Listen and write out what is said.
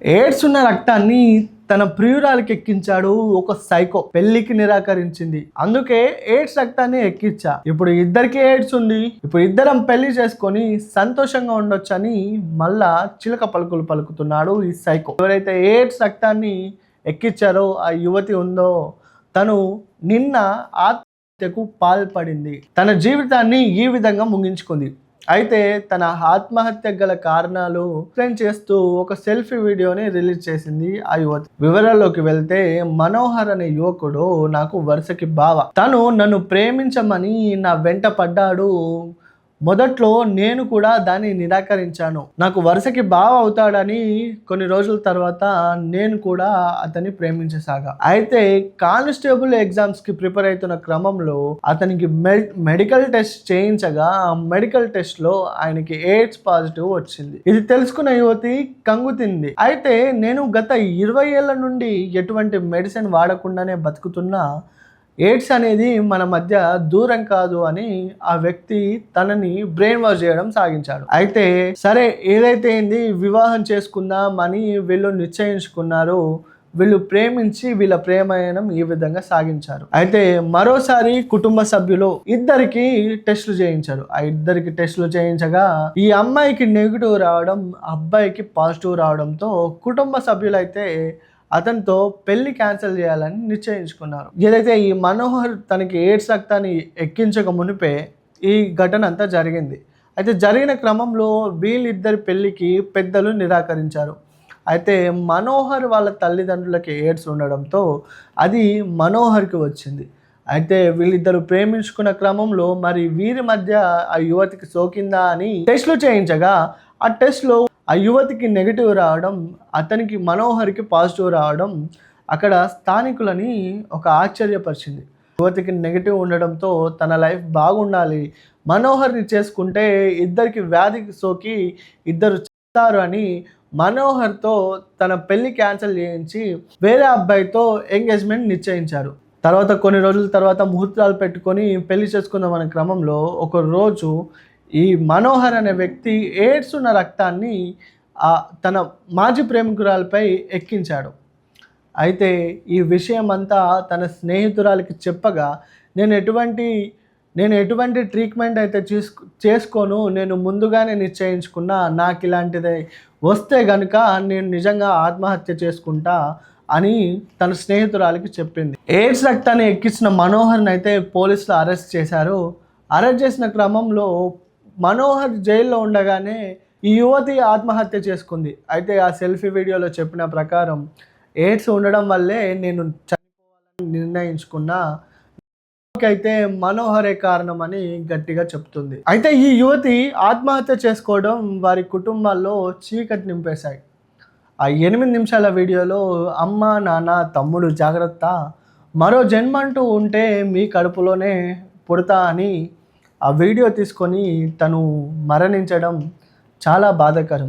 AIDS ఉన్న రక్తాన్ని తన ప్రియురాలికి ఎక్కించాడు ఒక సైకో. పెళ్లికి నిరాకరించింది, అందుకే ఎయిడ్స్ రక్తాన్ని ఎక్కించా. ఇప్పుడు ఇద్దరికి ఎయిడ్స్ ఉంది, ఇప్పుడు ఇద్దరం పెళ్లి చేసుకొని సంతోషంగా ఉండొచ్చని మళ్ళా చిలక పలుకులు పలుకుతున్నాడు ఈ సైకో. ఎవరైతే ఎయిడ్స్ రక్తాన్ని ఎక్కించారో ఆ యువతి ఉందో తను నిన్న ఆత్మహత్యకు పాల్పడింది. తన జీవితాన్ని ఈ విధంగా ముగించుకుంది. అయితే తన ఆత్మహత్య గల కారణాలు ఎక్స్ప్లెయిన్ చేస్తూ ఒక సెల్ఫీ వీడియోని రిలీజ్ చేసింది ఆ యువతి. వివరాల్లోకి వెళ్తే, మనోహర్ అనే యువకుడు నాకు వరుసకి బావ. తను నన్ను ప్రేమించమని నా వెంట పడ్డాడు. మొదట్లో నేను కూడా దాన్ని నిరాకరించాను. నాకు వరుసకి బావ అవుతాడని కొన్ని రోజుల తర్వాత నేను కూడా అతన్ని ప్రేమించసాగా. అయితే కానిస్టేబుల్ ఎగ్జామ్స్కి ప్రిపేర్ అవుతున్న క్రమంలో అతనికి మెడికల్ టెస్ట్ చేయించగా మెడికల్ టెస్ట్లో ఆయనకి ఎయిడ్స్ పాజిటివ్ వచ్చింది. ఇది తెలుసుకున్న యువతి కంగుతింది. అయితే నేను గత 20 ఏళ్ల నుండి ఎటువంటి మెడిసిన్ వాడకుండానే బతుకుతున్నా, ఎయిడ్స్ అనేది మన మధ్య దూరం కాదు అని ఆ వ్యక్తి తనని బ్రెయిన్ వాష్ చేయడం సాగించాడు. అయితే సరే ఏదైతే ఏంది, వివాహం చేసుకుందాం అని వీళ్ళు నిశ్చయించుకున్నారు. వీళ్ళు ప్రేమించి వీళ్ళ ప్రేమాయణం ఈ విధంగా సాగించారు. అయితే మరోసారి కుటుంబ సభ్యులు ఇద్దరికి టెస్టులు చేయించారు. ఆ ఇద్దరికి టెస్టులు చేయించగా ఈ అమ్మాయికి నెగిటివ్ రావడం, అబ్బాయికి పాజిటివ్ రావడంతో కుటుంబ సభ్యులైతే అతనితో పెళ్లి క్యాన్సిల్ చేయాలని నిశ్చయించుకున్నారు. ఏదైతే ఈ మనోహర్ తనకి ఎయిడ్స్ రక్తాన్ని ఎక్కించక మునిపే ఈ ఘటన అంతా జరిగింది. అయితే జరిగిన క్రమంలో వీళ్ళిద్దరి పెళ్లికి పెద్దలు నిరాకరించారు. అయితే మనోహర్ వాళ్ళ తల్లిదండ్రులకి ఎయిడ్స్ ఉండడంతో అది మనోహర్కి వచ్చింది. అయితే వీళ్ళిద్దరు ప్రేమించుకున్న క్రమంలో మరి వీరి మధ్య ఆ యువతికి సోకిందా అని టెస్టులు చేయించగా ఆ టెస్ట్లో ఆ యువతికి నెగిటివ్ రావడం, అతనికి మనోహర్కి పాజిటివ్ రావడం అక్కడ స్థానికులని ఒక ఆశ్చర్యపరిచింది. యువతికి నెగిటివ్ ఉండడంతో తన లైఫ్ బాగుండాలి, మనోహర్ని చేసుకుంటే ఇద్దరికి వ్యాధికి సోకి ఇద్దరు చేస్తారు అని మనోహర్తో తన పెళ్లి క్యాన్సిల్ చేయించి వేరే అబ్బాయితో ఎంగేజ్మెంట్ నిశ్చయించారు. తర్వాత కొన్ని రోజుల తర్వాత ముహూర్తాలు పెట్టుకొని పెళ్లి చేసుకుందాం అనే క్రమంలో ఒక రోజు ఈ మనోహర్ అనే వ్యక్తి ఎయిడ్స్ ఉన్న రక్తాన్ని తన మాజీ ప్రేమికురాలపై ఎక్కించాడు. అయితే ఈ విషయం అంతా తన స్నేహితురాలికి చెప్పగా, నేను ఎటువంటి ట్రీట్మెంట్ అయితే చేసుకోను, నేను ముందుగానే నిశ్చయించుకున్నా, నాకు ఇలాంటిది వస్తే కనుక నేను నిజంగా ఆత్మహత్య చేసుకుంటా అని తన స్నేహితురాలికి చెప్పింది. ఎయిడ్స్ రక్తాన్ని ఎక్కించిన మనోహర్ని అయితే పోలీసులు అరెస్ట్ చేశారు. అరెస్ట్ చేసిన క్రమంలో మనోహర్ జైల్లో ఉండగానే ఈ యువతి ఆత్మహత్య చేసుకుంది. అయితే ఆ సెల్ఫీ వీడియోలో చెప్పిన ప్రకారం ఎయిడ్స్ ఉండడం వల్లే నేను చనిపోవాలని నిర్ణయించుకున్నా, అయితే మనోహరే కారణం అని గట్టిగా చెప్తుంది. అయితే ఈ యువతి ఆత్మహత్య చేసుకోవడం వారి కుటుంబాల్లో చీకటి నింపేశాయి. ఆ 8 నిమిషాల వీడియోలో అమ్మ, నాన్న, తమ్ముడు జాగ్రత్త, మరో జన్మంటూ ఉంటే మీ కడుపులోనే పుడతా అని ఆ వీడియో తీసుకొని తను మరణించడం చాలా బాధాకరం.